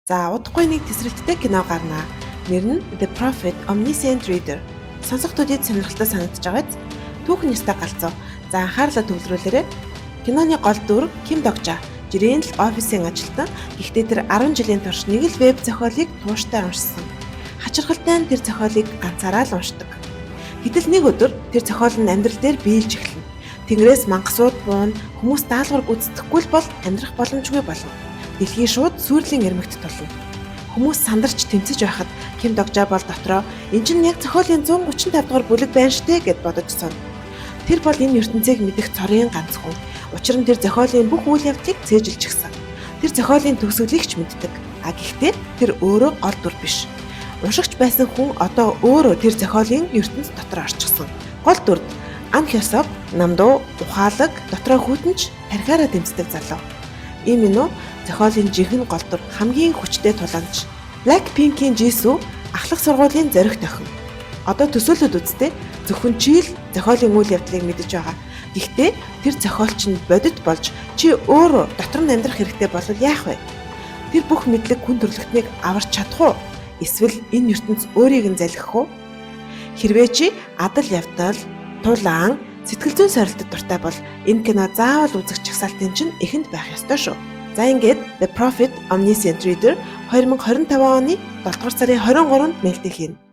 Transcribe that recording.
За удахгүй нэг тесрэлттэй кино гарнаа. Нэр нь The Prophet Omniscient Reader. Сонсогчдод сонирхолтой санагдаж байгааз түүхэн ёстой галзуу. За анхаарлаа төвлөрүүлээрэй. Киноны гол дүр Ким Докжа. Жирийн л офисын ажилтан. Гэхдээ тэр 10 жилийн турш нэг л веб зохиолыг тууштай уншсан. Хачирхалтай нь тэр зохиолыг ганцаараа л уншдаг. Гэтэл нэг өдөр тэр зохиол нь амьдрал дээр биелж эхэлнэ. Тэнгэрээс мангасууд буун хүмүүс даалгавар гүйцэтгэхгүй л бол амьдрах боломжгүй болов. Дэлхий шууд сүрлийн эрмэгт тулна. Хүмүүс сандарч тэмцэж байхад Ким Докжа бол дотроо энэ чинь яг зохиолын 135 дугаар бүлэг байна штэ гэд бодож сон. Тэр бол энэ ертөнцийг мэдэх цорын ганц хүн. Учир нь тэр зохиолын бүх үйл явдлыг цээжилчихсэн. Тэр зохиолын төгсгөлийг ч мэддэг. А гэхдээ тэр өөрөө гол дүр биш. Уншигч байсан хүн одоо өөрөө тэр зохиолын ертөнц дотор орчихсон. Гол дүрд Ан Хёсок, намдуу, ухаалаг, дотроо хүйтэнч тархиараа тэмцдэг залуу. Ийм нь зохиолын жинхэнэ гол дүр хамгийн хүчтэй тулаанч. Blackpink-ийн Jisoo ахлах сургуулийн зоригт охин. Одоо төсөөлөд үзтээ зөвхөн чи л зохиолын үйл явдлыг мэдэж байгаа. Гэхдээ тэр зохиолч нь бодит болж чи өөрөө дотор нь амьдрах хэрэгтэй болвол яах вэ? Тэр бүх мэдлэг хүн төрөлхтнийг аварч чадах уу? Эсвэл энэ ертөнц өөрийг нь залхих уу? Хэрвээ чи адал явдал, тулаан, сэтгэл зүйн сорилтод дуртай бол энэ кино заавал үзэх чагсаалтын чинь эхэнд байх ёстой шүү. За ингээд The Prophet Omniscient Reader 2025 оны 7 дугаар сарын 23-нд нээлттэй хийнэ.